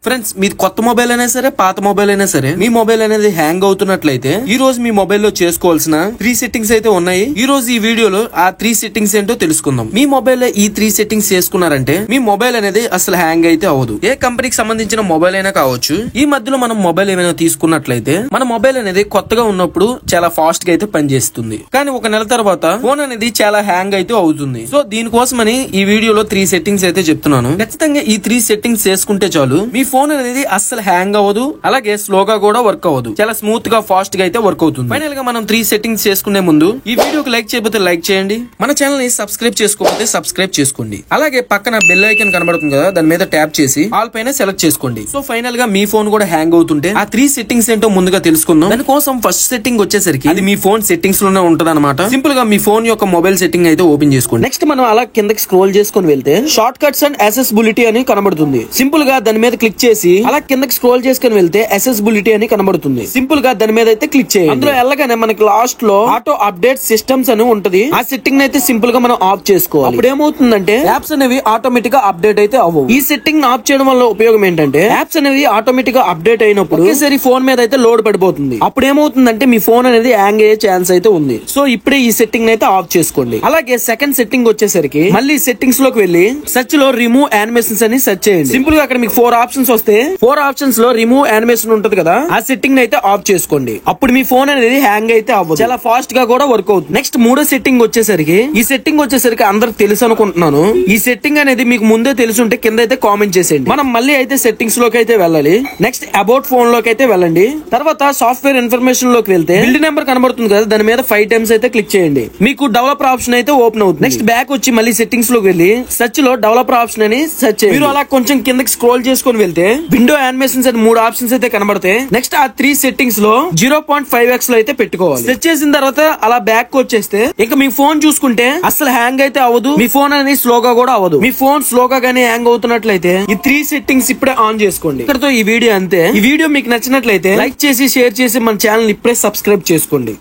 Friends మీ కొత్త mobile అయినా సరే పాత మొబైల్ అయినా సరే మీ మొబైల్ అనేది హ్యాంగ్ అవుతున్నట్లయితే ఈ రోజు మీ మొబైల్ లో చేసుకోవాల్సిన 3 సెట్టింగ్స్ అయితే ఉన్నాయి. ఈ రోజు ఈ వీడియోలో ఆ 3 సెట్టింగ్స్ ఏంటో తెలుసుకుందాం. మీ మొబైల్ లో ఈ 3 సెట్టింగ్స్ చేసుకున్నారంటే మీ మొబైల్ అనేది అసలు హ్యాంగ్ అయితే అవ్వదు. ఏ కంపెనీకి సంబంధించిన మొబైల్ అయినా కావచ్చు. ఈ మధ్యలో మనం మొబైల్ ఏమైనా తీసుకున్నట్లయితే మన మొబైల్ అనేది కొత్తగా ఉన్నప్పుడు చాలా ఫాస్ట్ గా అయితే పనిచేస్తుంది. కానీ ఒక నెల తర్వాత ఫోన్ అనేది చాలా హ్యాంగ్ అయితే అవుతుంది. సో దీనికోసమని ఈ వీడియోలో 3 సెట్టింగ్స్ అయితే చెప్తున్నాను. ఖచ్చితంగా ఈ 3 సెట్టింగ్స్ చేసుకుంటే చాలు మీ ఫోన్ అనేది అస్సలు హ్యాంగ్ అవ్వదు, అలాగే స్లోగా కూడా వర్క్ అవ్వదు. చాలా స్మూత్ గా ఫాస్ట్ గా అయితే వర్క్ అవుతుంది. ఫైనల్ గా మనం 3 సెట్టింగ్స్ చేసుకునే ముందు ఈ వీడియోకి లైక్ చేయకపోతే లైక్ చేయండి. మన ఛానల్ ని సబ్స్క్రైబ్ చేసుకోకపోతే సబ్స్క్రైబ్ చేసుకోండి. అలాగే పక్కన బెల్ ఐకాన్ కనబడుతుంది కదా, దాని మీద ట్యాప్ చేసి ఆల్ పైన సెలెక్ట్ చేసుకోండి. సో ఫైనల్ గా మీ ఫోన్ కూడా హ్యాంగ్ అవుతుంటే ఆ 3 సెట్టింగ్స్ ఏంటో ముందుగా తెలుసుకుందాం. దానికోసం ఫస్ట్ సెట్టింగ్ వచ్చేసరికి అది మీ ఫోన్ సెట్టింగ్స్ లోనే ఉంటది అనమాట. సింపుల్ గా మీ ఫోన్ యొక్క మొబైల్ సెట్టింగ్ అయితే ఓపెన్ చేసుకోండి. నెక్స్ట్ మనం అలా కిందకి స్క్రోల్ చేసుకుని వెళ్తే షార్ట్ కట్స్ అండ్ యాక్సెసిబిలిటీ అని కనబడుతుంది. సింపుల్ గా దాని మీద క్లిక్ చేసి అలా కిందకి స్క్రోల్ చేసుకుని వెళ్తే యాక్సెసిబిలిటీ అని కనబడుతుంది. సింపుల్ గా దాని మీద అయితే క్లిక్ చేయండి. అందులో వెళ్ళగానే మనకి లాస్ట్ లో ఆటో అప్డేట్ సిస్టమ్స్ అని ఉంటది. ఆ సెట్టింగ్ అయితే సింపుల్ గా మనం ఆఫ్ చేసుకోవాలి. ఇప్పుడు ఏమవుతుందంటే యాప్స్ అనేవి ఆటోమేటిక్ గా అప్డేట్ అయితే అవ్వవు. ఈ సెట్టింగ్ ఆఫ్ చేయడం వల్ల ఉపయోగం ఏంటంటే యాప్స్ అనేవి ఆటోమేటిక్ గా అప్డేట్ అయినప్పుడు ఒకేసారి ఫోన్ మీద అయితే లోడ్ పడిపోతుంది. అప్పుడు ఏమవుతుందంటే మీ ఫోన్ అనేది హ్యాంగ్ అయ్యే ఛాన్స్ అయితే ఉంది. సో ఇప్పుడే ఈ సెట్టింగ్ అయితే ఆఫ్ చేసుకోండి. అలాగే సెకండ్ సెట్టింగ్ వచ్చేసరికి మళ్ళీ సెట్టింగ్స్ లోకి వెళ్లి సెర్చ్ లో రిమూవ్ యానిమేషన్స్ అని సెర్చ్ చేయండి. సింపుల్ గా అక్కడ మీకు 4 ఆప్షన్స్ వస్తే 4 ఆప్షన్స్ లో రిమూవ్ యానిమేషన్ ఉంటది కదా, ఆ సెట్టింగ్ అయితే ఆఫ్ చేసుకోండి. అప్పుడు మీ ఫోన్ అనేది హ్యాంగ్ అయితే అవ్వదు, చాలా ఫాస్ట్ గా కూడా వర్క్ అవుతుంది. నెక్స్ట్ మూడో సెట్టింగ్ వచ్చేసరికి ఈ సెట్టింగ్ వచ్చేసరికి అందరికి తెలుసు అనుకుంటున్నాను. ఈ సెట్టింగ్ అనేది మీకు ముందే తెలిసి ఉంటే కింద అయితే కామెంట్ చేసేయండి. మనం మళ్ళీ అయితే సెట్టింగ్స్ లోకి అయితే వెళ్ళాలి. నెక్స్ట్ అబౌట్ ఫోన్ లోకి అయితే వెళ్ళండి. తర్వాత సాఫ్ట్వేర్ ఇన్ఫర్మేషన్ లోకి వెళ్తే బిల్డ్ నెంబర్ కనబడుతుంది కదా, దాని మీద 5 టైమ్స్ అయితే క్లిక్ చేయండి. మీకు డెవలపర్ ఆప్షన్ అయితే ఓపెన్ అవుతుంది. నెక్స్ట్ బ్యాక్ వచ్చి మళ్ళీ సెట్టింగ్స్ లోకి వెళ్ళి సెర్చ్ లో డెవలపర్ ఆప్షన్ అని సెర్చ్ చేయండి. మీరు అలా కొంచెం కిందకి స్క్రోల్ చేసుకుని వెళ్తే విండో యానిమేషన్స్ అని 3 ఆప్షన్స్ అయితే కనబడతాయి. నెక్స్ట్ ఆ 3 సెట్టింగ్స్ లో 0.5x లో అయితే పెట్టుకోవాలి. సెట్ చేసిన తర్వాత అలా బ్యాక్ వచ్చేస్తే ఇంకా మీ ఫోన్ చూసుకుంటే అసలు హ్యాంగ్ అయితే అవ్వదు, మీ ఫోన్ అనేది స్లోగా కూడా అవ్వదు. మీ ఫోన్ స్లోగా గానీ హ్యాంగ్ అవుతున్నట్లయితే ఈ 3 సెట్టింగ్స్ ఇప్పుడే ఆన్ చేసుకోండి. ఇక్కడతో ఈ వీడియో అంతే. ఈ వీడియో మీకు నచ్చినట్లయితే లైక్ చేసి షేర్ చేసి మన ఛానల్ ఇప్పుడే సబ్స్క్రైబ్ చేసుకోండి.